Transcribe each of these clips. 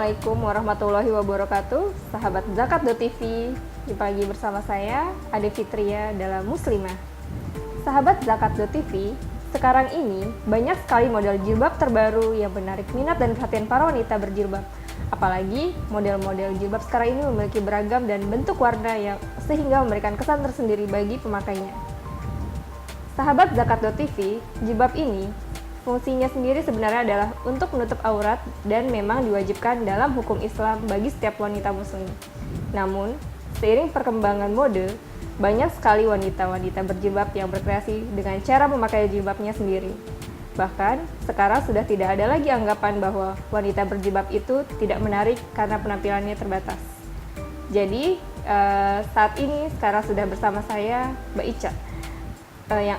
Assalamualaikum warahmatullahi wabarakatuh. Sahabat Zakat.tv, jumpa lagi bersama saya Ade Fitria dalam Muslimah. Sahabat Zakat.tv, sekarang ini banyak sekali model jilbab terbaru yang menarik minat dan perhatian para wanita berjilbab. Apalagi model-model jilbab sekarang ini memiliki beragam dan bentuk warna yang sehingga memberikan kesan tersendiri bagi pemakainya. Sahabat Zakat.tv, jilbab ini fungsinya sendiri sebenarnya adalah untuk menutup aurat dan memang diwajibkan dalam hukum Islam bagi setiap wanita muslim. Namun, seiring perkembangan mode, banyak sekali wanita-wanita berjilbab yang berkreasi dengan cara memakai jilbabnya sendiri. Bahkan, sekarang sudah tidak ada lagi anggapan bahwa wanita berjilbab itu tidak menarik karena penampilannya terbatas. Jadi, saat ini sekarang sudah bersama saya Mbak Ica yang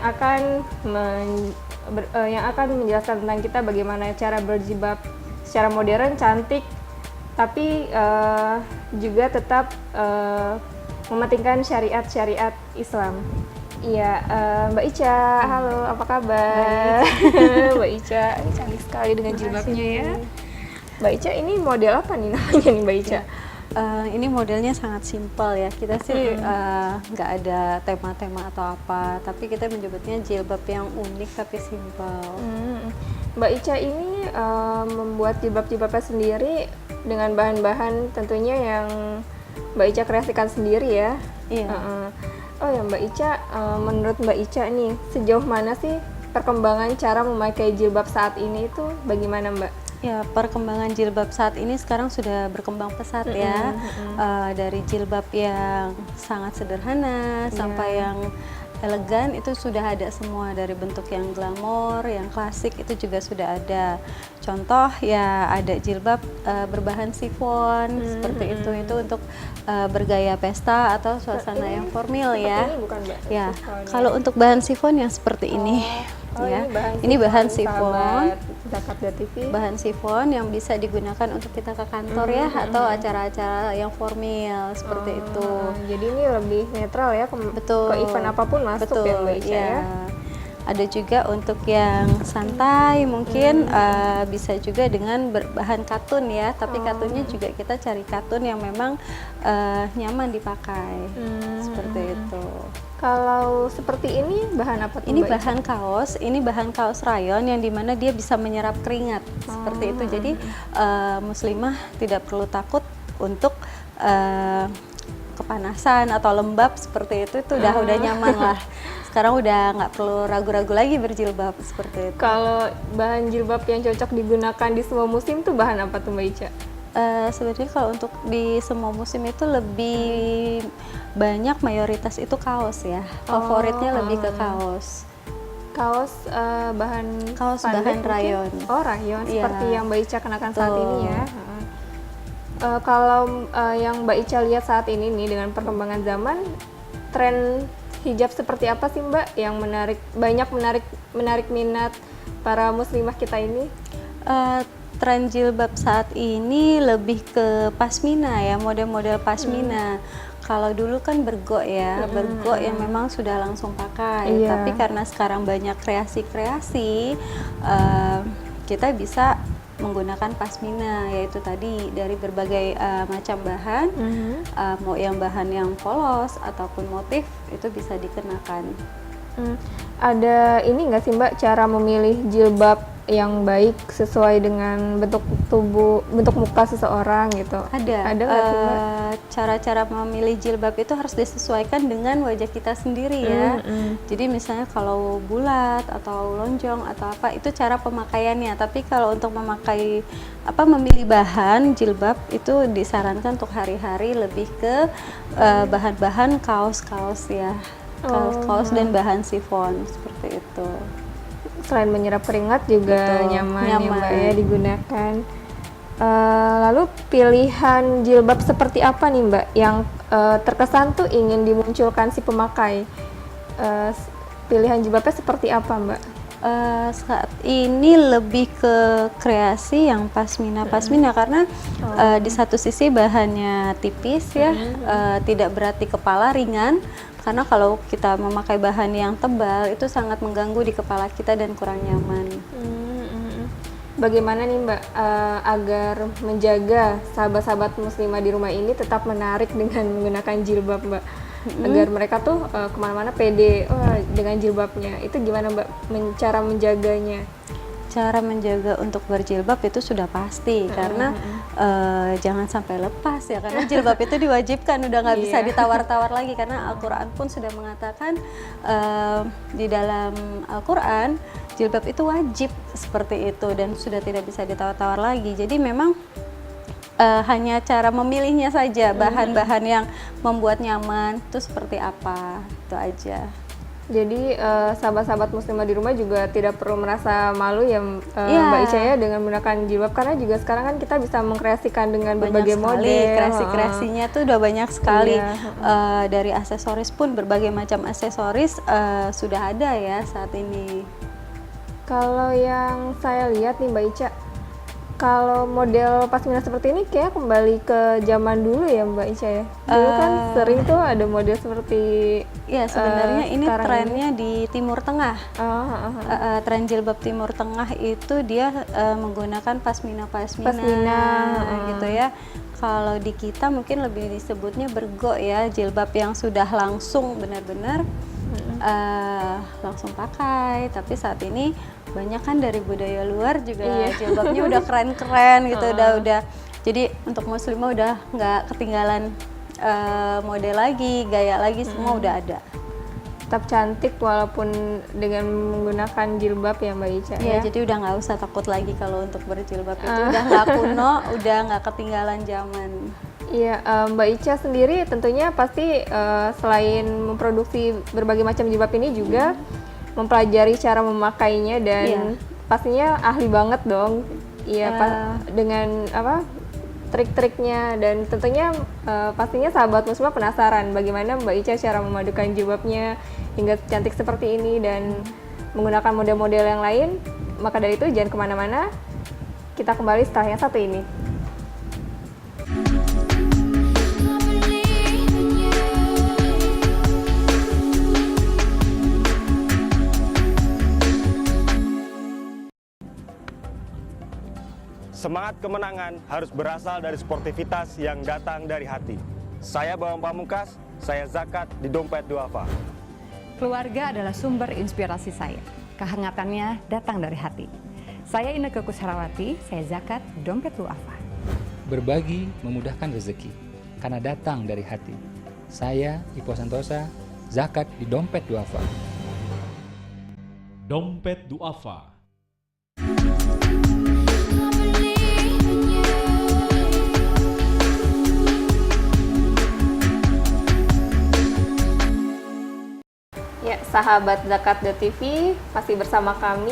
akan menjelaskan tentang kita bagaimana cara berjilbab secara modern, cantik, tapi juga tetap mementingkan syariat-syariat Islam. Iya, Mbak Ica, halo, apa kabar? Mbak Ica, ini cantik sekali dengan jilbabnya ya. Mbak Ica, ini model apa nih namanya nih Mbak Ica? Ini modelnya sangat simpel ya, kita sih nggak ada tema-tema atau apa, tapi kita menyebutnya jilbab yang unik tapi simpel. Mbak Ica ini membuat jilbab-jilbabnya sendiri dengan bahan-bahan tentunya yang Mbak Ica kreasikan sendiri ya. Iya. Oh ya Mbak Ica, menurut Mbak Ica nih, sejauh mana sih perkembangan cara memakai jilbab saat ini itu bagaimana Mbak? Ya, perkembangan jilbab saat ini sekarang sudah berkembang pesat ya. Dari jilbab yang sangat sederhana sampai yang elegan itu sudah ada semua, dari bentuk yang glamor, yang klasik itu juga sudah ada. Contoh ya ada jilbab berbahan sifon seperti itu untuk bergaya pesta atau suasana yang formal ya. Ini bukan Mbak? Ya, kalau untuk bahan sifon yang seperti ini. Ya, ini bahan sifon, Zakat.tv. bahan sifon yang bisa digunakan untuk kita ke kantor ya, atau acara-acara yang formal seperti itu. Jadi ini lebih netral ya, Betul. ke event apapun masuk. Betul, ya Mbak Ica ya. Ada juga untuk yang santai mungkin bisa juga dengan berbahan katun ya, tapi katunnya juga kita cari katun yang memang nyaman dipakai seperti itu. Kalau seperti ini bahan apa tuh Ini Mbak Ica? bahan kaos rayon yang dimana dia bisa menyerap keringat seperti itu. Jadi muslimah tidak perlu takut untuk kepanasan atau lembab seperti itu udah nyaman lah. Sekarang udah nggak perlu ragu-ragu lagi berjilbab seperti itu. Kalau bahan jilbab yang cocok digunakan di semua musim tuh bahan apa tuh Mbak Ica? Sebenarnya kalau untuk di semua musim itu lebih banyak mayoritas itu kaos ya. Favoritnya lebih ke kaos. Kaos bahan Bahan rayon. Oh rayon, Iya. seperti yang Mbak Ica kenakan saat Betul. ini ya. Kalau yang Mbak Ica lihat saat ini nih dengan perkembangan zaman, tren hijab seperti apa sih Mbak yang menarik minat para muslimah kita ini? Tren jilbab saat ini lebih ke pasmina ya, model-model pasmina. Kalau dulu kan bergo ya, bergo yang memang sudah langsung pakai. Iya. Tapi karena sekarang banyak kreasi-kreasi, kita bisa menggunakan pasmina, yaitu tadi dari berbagai macam bahan, mau yang bahan yang polos ataupun motif itu bisa dikenakan. Ada ini nggak sih Mbak cara memilih jilbab yang baik sesuai dengan bentuk tubuh, bentuk muka seseorang gitu? Ada nggak sih Mbak? Cara-cara memilih jilbab itu harus disesuaikan dengan wajah kita sendiri ya. Jadi misalnya kalau bulat atau lonjong atau apa itu cara pemakaiannya. Tapi kalau untuk memilih bahan jilbab itu disarankan untuk hari-hari lebih ke bahan-bahan kaos-kaos ya. Kaos dan bahan sifon seperti itu. Selain menyerap keringat juga Betul, nyaman ya nyaman. Mbak ya digunakan. Lalu pilihan jilbab seperti apa nih Mbak yang terkesan tuh ingin dimunculkan si pemakai? Pilihan jilbabnya seperti apa Mbak? Saat ini lebih ke kreasi yang pasmina karena di satu sisi bahannya tipis ya, tidak berat di kepala, ringan. Karena kalau kita memakai bahan yang tebal itu sangat mengganggu di kepala kita dan kurang nyaman. bagaimana nih Mbak agar menjaga sahabat-sahabat muslimah di rumah ini tetap menarik dengan menggunakan jilbab Mbak? Agar mereka tuh kemana-mana pede dengan jilbabnya. Itu gimana Mbak cara menjaganya? Cara menjaga untuk berjilbab itu sudah pasti karena jangan sampai lepas ya, karena jilbab itu diwajibkan, udah nggak bisa ditawar-tawar lagi karena Al-Quran pun sudah mengatakan di dalam Al-Quran jilbab itu wajib seperti itu dan sudah tidak bisa ditawar-tawar lagi. Jadi memang hanya cara memilihnya saja, bahan-bahan yang membuat nyaman itu seperti apa, itu aja. Jadi sahabat-sahabat muslimah di rumah juga tidak perlu merasa malu ya Mbak Ica ya dengan menggunakan jilbab, karena juga sekarang kan kita bisa mengkreasikan dengan berbagai model. Kreasi-kreasinya tuh udah banyak sekali. Dari aksesoris pun berbagai macam aksesoris sudah ada ya saat ini. Kalau yang saya lihat nih Mbak Ica, kalau model pasmina seperti ini kayak kembali ke zaman dulu ya Mbak Ica ya. Dulu kan sering tuh ada model seperti sebenarnya ini trennya di Timur Tengah. Tren jilbab Timur Tengah itu dia menggunakan pasmina gitu ya. Kalau di kita mungkin lebih disebutnya bergo ya, jilbab yang sudah langsung benar-benar langsung pakai. Tapi saat ini banyak kan dari budaya luar juga jilbabnya udah keren-keren gitu, udah jadi untuk muslimah udah nggak ketinggalan model lagi, gaya lagi, semua udah ada. Tetap cantik walaupun dengan menggunakan jilbab ya Mbak Ica ya. Jadi udah nggak usah takut lagi kalau untuk berjilbab itu udah nggak kuno, udah nggak ketinggalan zaman. Iya, Mbak Ica sendiri tentunya pasti selain memproduksi berbagai macam jilbab ini juga mempelajari cara memakainya dan pastinya ahli banget dong. Iya, dengan trik-triknya, dan tentunya pastinya sahabat muslimah penasaran bagaimana Mbak Ica cara memadukan jilbabnya hingga cantik seperti ini dan menggunakan model-model yang lain. Maka dari itu jangan kemana-mana, kita kembali setelah yang satu ini. Semangat kemenangan harus berasal dari sportivitas yang datang dari hati. Saya Bawang Pamungkas, saya zakat di Dompet Duafa. Keluarga adalah sumber inspirasi saya. Kehangatannya datang dari hati. Saya Inneke Koesherawati, saya zakat di Dompet Duafa. Berbagi memudahkan rezeki, karena datang dari hati. Saya Ipo Santosa, zakat di Dompet Duafa. Dompet Duafa. Ya, sahabat Zakat.tv masih bersama kami,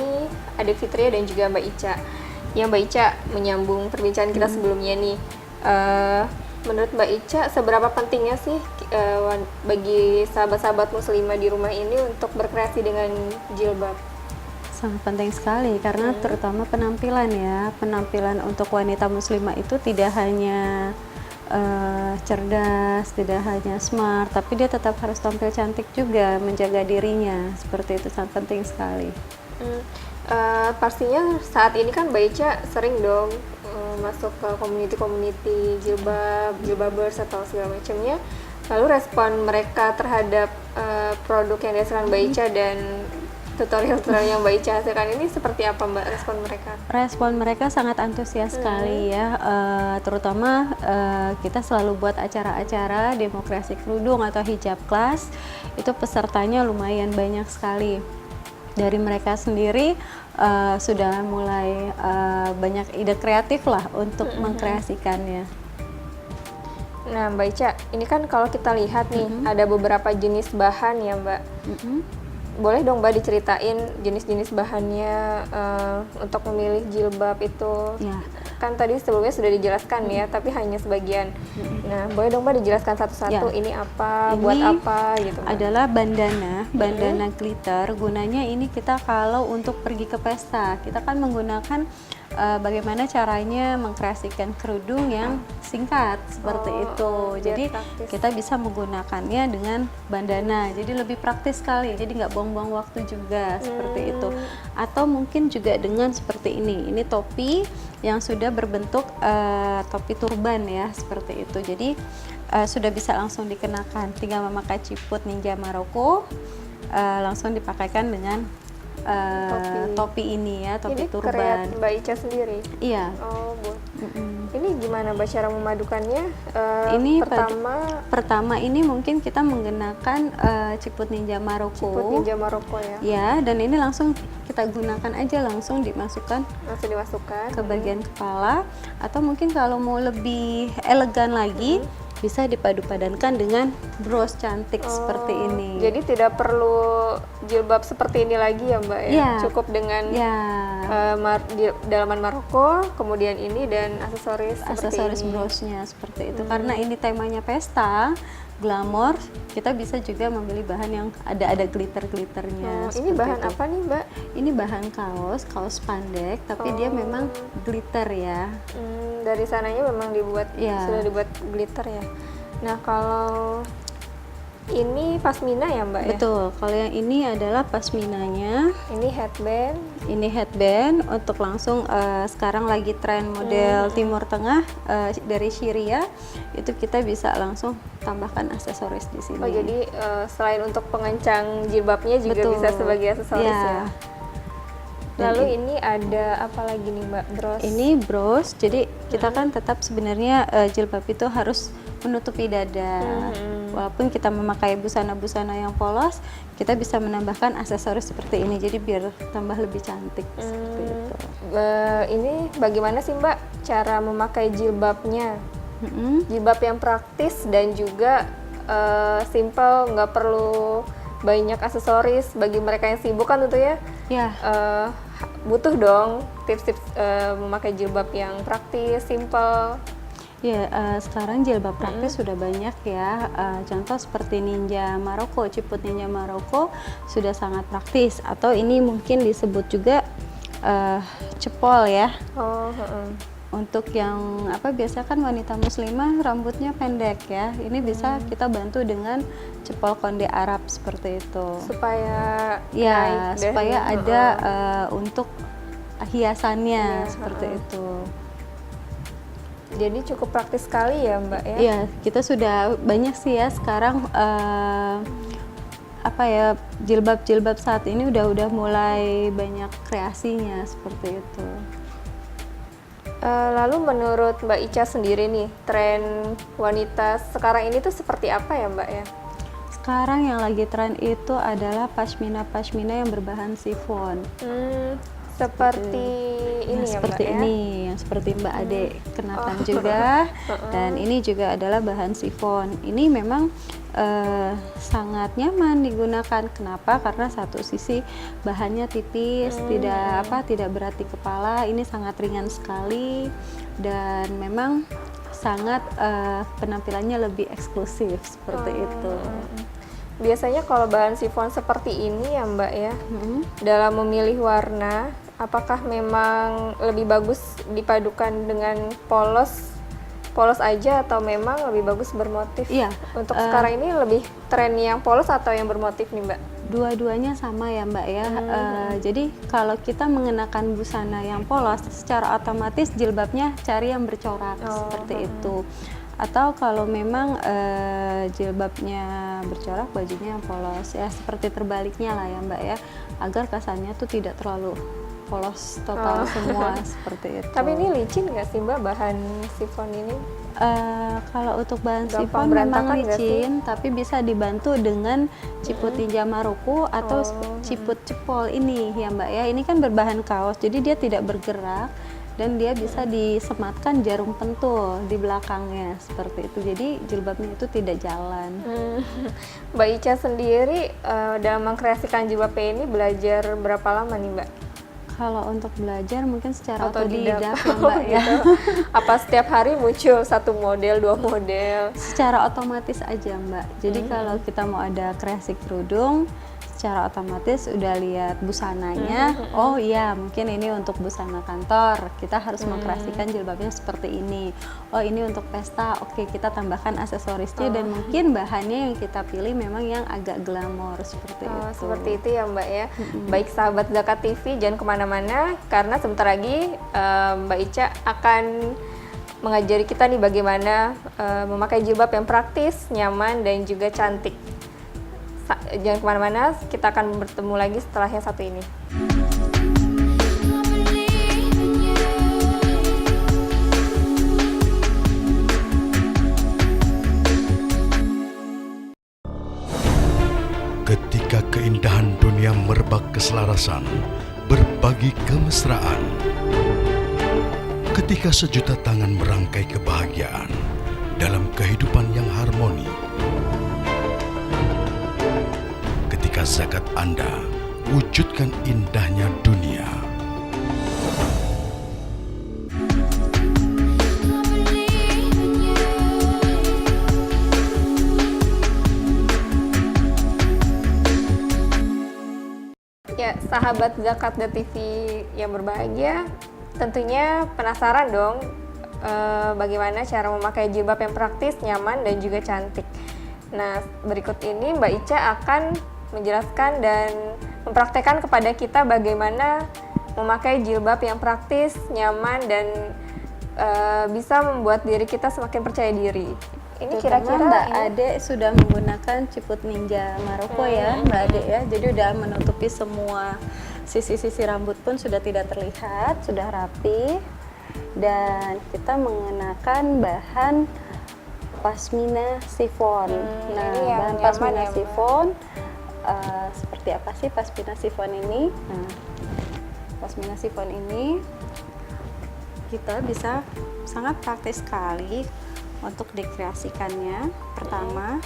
Adik Fitria dan juga Mbak Ica. Ya Mbak Ica, menyambung perbincangan kita sebelumnya nih, menurut Mbak Ica seberapa pentingnya sih bagi sahabat-sahabat muslimah di rumah ini untuk berkreasi dengan jilbab? Sangat penting sekali karena terutama penampilan ya, penampilan untuk wanita muslimah itu tidak hanya cerdas, tidak hanya smart, tapi dia tetap harus tampil cantik juga, menjaga dirinya, seperti itu sangat penting sekali. Pastinya saat ini kan Mbak Ica sering dong masuk ke community jilbabers atau segala macamnya. Lalu respon mereka terhadap produk yang dihasilkan Mbak Ica dan tutorial-tutorial yang Mbak Ica hasilkan ini seperti apa Mbak respon mereka? Respon mereka sangat antusias sekali ya, terutama kita selalu buat acara-acara demokrasi kerudung atau hijab class, itu pesertanya lumayan banyak sekali. Dari mereka sendiri sudah mulai banyak ide kreatif lah untuk mengkreasikannya. Nah Mbak Ica, ini kan kalau kita lihat nih ada beberapa jenis bahan ya Mbak. Boleh dong Mbak diceritain jenis-jenis bahannya untuk memilih jilbab itu? Ya. Kan tadi sebelumnya sudah dijelaskan ya, tapi hanya sebagian. Nah, boleh dong Mbak dijelaskan satu-satu ini apa, buat apa gitu Mbak? Adalah bandana glitter. Gunanya ini kita kalau untuk pergi ke pesta, kita kan menggunakan bagaimana caranya mengkreasikan kerudung yang singkat seperti itu. biar Jadi praktis. kita bisa menggunakannya dengan bandana, jadi lebih praktis sekali. Jadi nggak buang-buang waktu juga seperti itu. Atau mungkin juga dengan seperti ini. Ini topi yang sudah berbentuk topi turban ya, seperti itu. Jadi sudah bisa langsung dikenakan. Tinggal memakai ciput ninja Maroko, langsung dipakaikan dengan topi ini ya, topi Ini turban. karya Mbak Ica sendiri. Iya. Oh, Bu. Ini gimana Mbak cara memadukannya? Ini pertama ini mungkin kita menggunakan ciput ninja Maroko. ciput ninja Maroko ya. Ya, dan ini langsung kita gunakan aja, langsung dimasukkan Langsung dimasukkan. ke bagian kepala, atau mungkin kalau mau lebih elegan lagi bisa dipadu-padankan dengan bros cantik seperti ini. Jadi tidak perlu jilbab seperti ini lagi ya Mbak ya? Iya. Cukup dengan Ya, dalaman Maroko, kemudian ini dan aksesoris aksesoris seperti ini. brosnya seperti itu. Karena ini temanya pesta, glamor, kita bisa juga membeli bahan yang ada glitter-glitternya. Ini seperti bahan itu. apa nih Mbak? Ini bahan kaos pandek, tapi dia memang glitter ya. Dari sananya memang Iya. sudah dibuat glitter ya. Nah kalau ini pasmina ya Mbak ya? Betul, kalau yang ini adalah pasminanya. Ini headband. Ini headband untuk langsung sekarang lagi tren model Timur Tengah dari Syria, itu kita bisa langsung tambahkan aksesoris di sini. Oh jadi selain untuk pengencang jilbabnya juga Betul. bisa sebagai aksesoris Ya. ya? Dan Lalu ini ada apa lagi nih Mbak? Bros. Ini bros, jadi kita kan tetap sebenarnya jilbab itu harus menutupi dada. Walaupun kita memakai busana-busana yang polos, kita bisa menambahkan aksesoris seperti ini, jadi biar tambah lebih cantik seperti itu. Ini bagaimana sih Mbak cara memakai jilbabnya? Jilbab yang praktis dan juga simple, nggak perlu banyak aksesoris. Bagi mereka yang sibuk kan tentu ya Ya, butuh dong tips-tips memakai jilbab yang praktis, simple. ya sekarang jilbab praktis sudah banyak ya. Contoh seperti ninja Maroko, ciput ninja Maroko sudah sangat praktis. Atau ini mungkin disebut juga cepol ya. Oh, heeh. Untuk yang biasa kan wanita muslimah rambutnya pendek ya. Ini bisa kita bantu dengan cepol konde Arab seperti itu. Supaya Ya, naik deh. supaya ada untuk hiasannya seperti itu. Jadi cukup praktis sekali ya Mbak ya? Iya, kita sudah banyak sih ya sekarang jilbab-jilbab saat ini udah mulai banyak kreasinya seperti itu. Lalu menurut Mbak Ica sendiri nih, tren wanita sekarang ini tuh seperti apa ya Mbak ya? Sekarang yang lagi tren itu adalah pashmina yang berbahan sifon. Seperti ini ya seperti Mbak ya? ini, yang seperti Mbak Ade kenakan juga. Dan ini juga adalah bahan sifon. Ini memang sangat nyaman digunakan. Kenapa? Karena satu sisi bahannya tipis, tidak berat di kepala. Ini sangat ringan sekali dan memang sangat penampilannya lebih eksklusif seperti itu. Biasanya kalau bahan sifon seperti ini ya Mbak ya, dalam memilih warna, apakah memang lebih bagus dipadukan dengan polos aja atau memang lebih bagus bermotif? Iya. Untuk sekarang ini lebih tren yang polos atau yang bermotif nih Mbak? Dua-duanya sama ya Mbak ya. Jadi kalau kita mengenakan busana yang polos, secara otomatis jilbabnya cari yang bercorak seperti itu. Atau kalau memang jilbabnya bercorak, bajunya yang polos ya, seperti terbaliknya lah ya Mbak ya, agar kesannya tuh tidak terlalu polos total semua seperti itu. Tapi ini licin nggak sih Mbak bahan sifon ini? Kalau untuk bahan Gampang sifon memang berantakan nggak licin, tapi bisa dibantu dengan ciput ninja Maroko atau ciput cepol ini ya Mbak ya. Ini kan berbahan kaos, jadi dia tidak bergerak dan dia bisa disematkan jarum pentul di belakangnya seperti itu. Jadi jilbabnya itu tidak jalan. Mbak Ica sendiri dalam mengkreasikan jilbab ini belajar berapa lama nih Mbak? Kalau untuk belajar mungkin secara Otodidak. otodidak ya Mbak ya. Gitu. Apa setiap hari muncul satu model, 2 model? Secara otomatis aja Mbak. Jadi kalau kita mau ada kreasi kerudung, secara otomatis udah lihat busananya, oh iya mungkin ini untuk busana kantor, kita harus mengkreasikan jilbabnya seperti ini. Oh ini untuk pesta, oke kita tambahkan aksesorisnya dan mungkin bahannya yang kita pilih memang yang agak glamor seperti Oh, itu. seperti itu ya Mbak ya. Baik sahabat Zakat TV, jangan kemana-mana karena sebentar lagi Mbak Ica akan mengajari kita nih bagaimana memakai jilbab yang praktis, nyaman, dan juga cantik. Jangan kemana-mana, kita akan bertemu lagi setelah yang satu ini. Ketika keindahan dunia merebak keselarasan, berbagi kemesraan. Ketika sejuta tangan merangkai kebahagiaan dalam kehidupan yang harmoni. Ketika zakat Anda wujudkan indahnya dunia. Ya, sahabat Zakat TV yang berbahagia, tentunya penasaran dong bagaimana cara memakai jilbab yang praktis, nyaman, dan juga cantik. Nah, berikut ini Mbak Ica akan menjelaskan dan mempraktekkan kepada kita bagaimana memakai jilbab yang praktis, nyaman, dan bisa membuat diri kita semakin percaya diri. Ini kira-kira Mbak ini- Ade sudah menggunakan ciput ninja Maroko ya Mbak Ade ya, jadi udah menutupi semua sisi-sisi rambut pun sudah tidak terlihat, sudah rapi, dan kita mengenakan bahan pasmina chiffon. Nah, ini yang bahan nyaman pasmina ya, Mbak? chiffon seperti apa sih pasmina chiffon ini? Nah, pasmina chiffon ini kita bisa sangat praktis sekali untuk dikreasikannya. Pertama,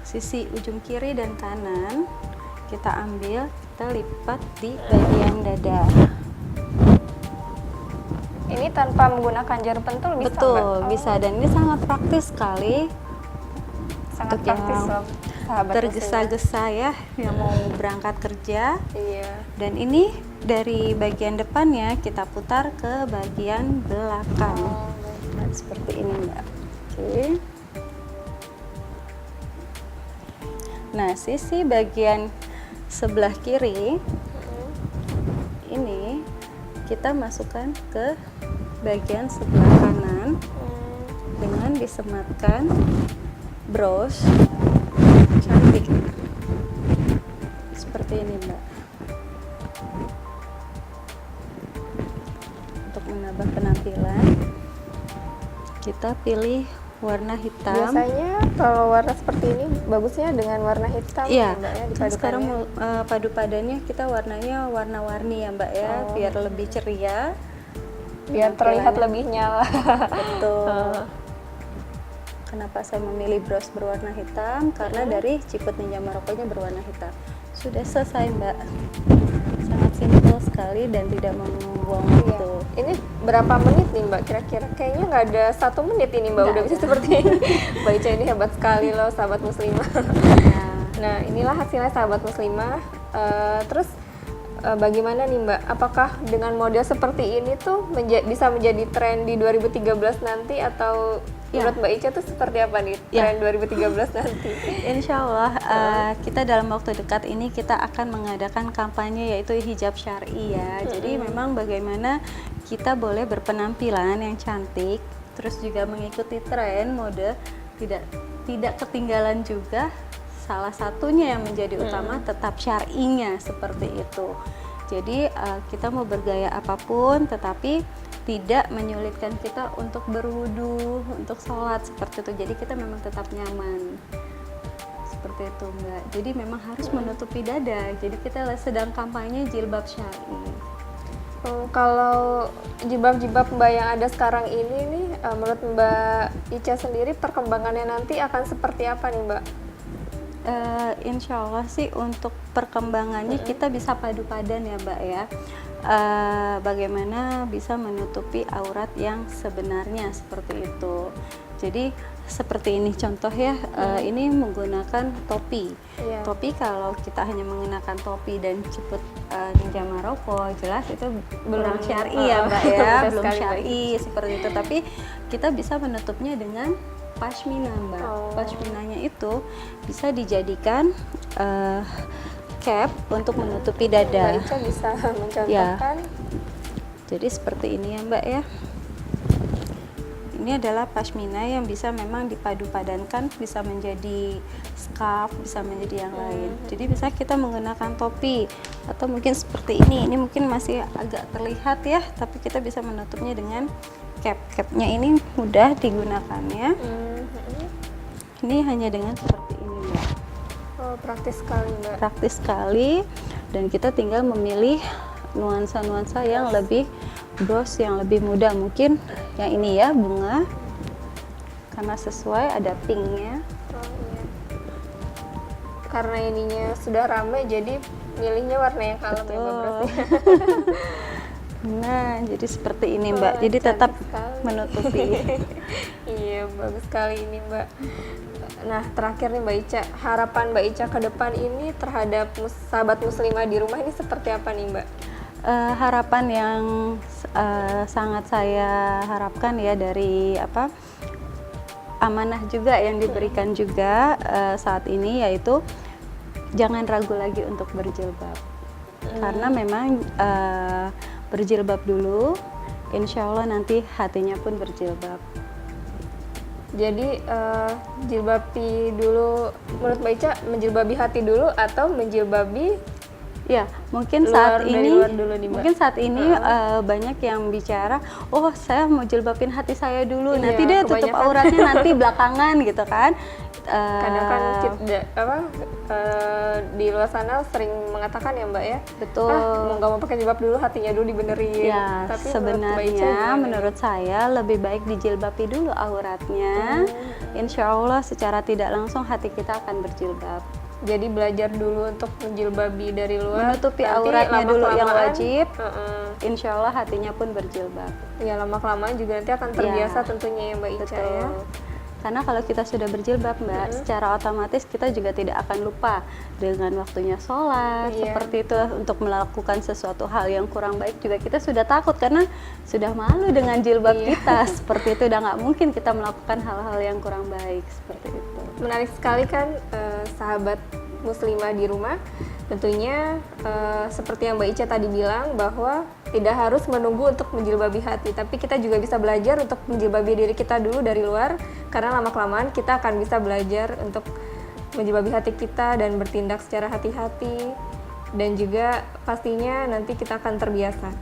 sisi ujung kiri dan kanan kita ambil, kita lipat di bagian dada. Ini tanpa menggunakan jarum pentul bisa, Betul, Mbak? Oh, bisa, dan ini sangat praktis sekali. sangat untuk praktis yang loh, sahabat tergesa-gesa ya yang mau berangkat kerja. muslimah. Iya. Dan ini dari bagian depannya kita putar ke bagian belakang. Nah, seperti ini Mbak. Oke. Nah, sisi bagian sebelah kiri ini kita masukkan ke bagian sebelah kanan dengan disematkan bros cantik seperti ini Mbak. Untuk menambah penampilan kita pilih warna hitam. Biasanya kalau warna seperti ini bagusnya dengan warna hitam Iya, ya, Mbak ya, kan dipadukannya. sekarang padu padannya kita warnanya warna-warni ya Mbak ya, biar lebih ceria, biar terlihat penampilannya. lebih nyala. Betul. Kenapa saya memilih bros berwarna hitam? Karena dari ciput ninja Marokonya berwarna hitam. Sudah selesai Mbak. Sangat simpel sekali dan tidak membuang waktu. Ini berapa menit nih Mbak kira-kira? Kayaknya nggak ada 1 menit ini Mbak udah bisa seperti ini. Mbak Ica ini hebat sekali loh sahabat muslimah. Nah inilah hasilnya sahabat muslimah. Terus bagaimana nih Mbak? Apakah dengan model seperti ini tuh bisa menjadi tren di 2013 nanti atau Ya. menurut Mbak Ica tuh seperti apa nih Ya. tren 2013 nanti? Insya Allah kita dalam waktu dekat ini kita akan mengadakan kampanye yaitu hijab syar'i ya. Jadi memang bagaimana kita boleh berpenampilan yang cantik, terus juga mengikuti tren mode, tidak ketinggalan juga. Salah satunya yang menjadi utama tetap syar'inya seperti itu. Jadi kita mau bergaya apapun, tetapi tidak menyulitkan kita untuk berwudu, untuk sholat seperti itu. Jadi kita memang tetap nyaman seperti itu Mbak. Jadi memang harus menutupi dada. Jadi kita sedang kampanye jilbab syar'i. Kalau jilbab-jilbab Mbak yang ada sekarang ini nih, menurut Mbak Ica sendiri perkembangannya nanti akan seperti apa nih Mbak? Insya Allah sih untuk perkembangannya kita bisa padu padan ya Mbak ya. Bagaimana bisa menutupi aurat yang sebenarnya seperti itu. Jadi seperti ini contoh ya, ini menggunakan topi. Iya. Topi kalau kita hanya mengenakan topi dan cepet ninja Maroko, jelas itu belum syar'i ya Mbak ya, Betul belum sekali, Mbak. syar'i seperti itu. Tapi kita bisa menutupnya dengan pashmina Mbak. Oh. Pashminanya itu bisa dijadikan cap untuk menutupi dada. Mbak Ica bisa mencontohkan. Jadi seperti ini ya Mbak ya. Ini adalah pashmina yang bisa memang dipadu-padankan, bisa menjadi scarf, bisa menjadi yang lain. Jadi bisa kita menggunakan topi atau mungkin seperti ini. Ini mungkin masih agak terlihat ya, tapi kita bisa menutupnya dengan cap. Capnya ini mudah digunakannya. Ini hanya dengan seperti ini Mbak. Oh, praktis sekali Mbak. Praktis sekali, dan kita tinggal memilih nuansa-nuansa yang lebih bros, yang lebih mudah. Mungkin yang ini ya, bunga, karena sesuai ada pinknya. Oh, iya. Karena ininya sudah ramai, jadi milihnya warna yang kalem ya Mbak Betul. berarti. Nah, jadi seperti ini Mbak. Wah, Jadi tetap cantik sekali. menutupi. Iya, bagus sekali ini Mbak. Nah, terakhir nih Mbak Ica, harapan Mbak Ica ke depan ini terhadap sahabat muslimah di rumah ini seperti apa nih Mbak? Harapan yang sangat saya harapkan ya dari amanah juga yang diberikan juga saat ini, yaitu jangan ragu lagi untuk berjilbab. Karena memang berjilbab dulu, insya Allah nanti hatinya pun berjilbab. Jadi jilbabi dulu, menurut Mbak Ica menjilbabi hati dulu atau menjilbabi Ya, mungkin luar saat dari ini luar dulu nih, Mbak? mungkin saat ini banyak yang bicara, oh saya mau jilbabin hati saya dulu, Iya, nanti dia tutup kebanyakan. auratnya nanti belakangan gitu kan. kadang kan di luar sana sering mengatakan ya Mbak ya, Betul. mau nggak mau pakai jilbab dulu, hatinya dulu dibenerin. Ya, Tapi menurut Mbak Ica sebenarnya gimana nih? menurut saya lebih baik dijilbabi dulu auratnya. Insya Allah secara tidak langsung hati kita akan berjilbab. Jadi belajar dulu untuk menjilbabi dari luar, Menutupi nanti auratnya dulu yang lama-kelamaan, wajib. Insya Allah hatinya pun berjilbab. ya lama-kelamaan juga nanti akan terbiasa tentunya ya Mbak Ica ya. Karena kalau kita sudah berjilbab Mbak, secara otomatis kita juga tidak akan lupa dengan waktunya sholat, Iya. seperti itu. Untuk melakukan sesuatu hal yang kurang baik juga kita sudah takut karena sudah malu dengan jilbab kita. Seperti itu, udah nggak mungkin kita melakukan hal-hal yang kurang baik seperti itu. Menarik sekali kan sahabat muslimah di rumah. Tentunya seperti yang Mbak Ica tadi bilang, bahwa tidak harus menunggu untuk menjilbabi hati, tapi kita juga bisa belajar untuk menjilbabi diri kita dulu dari luar, karena lama-kelamaan kita akan bisa belajar untuk menjilbabi hati kita dan bertindak secara hati-hati, dan juga pastinya nanti kita akan terbiasa.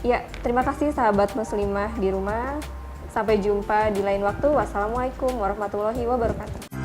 Ya, terima kasih sahabat muslimah di rumah. Sampai jumpa di lain waktu. Wassalamualaikum warahmatullahi wabarakatuh.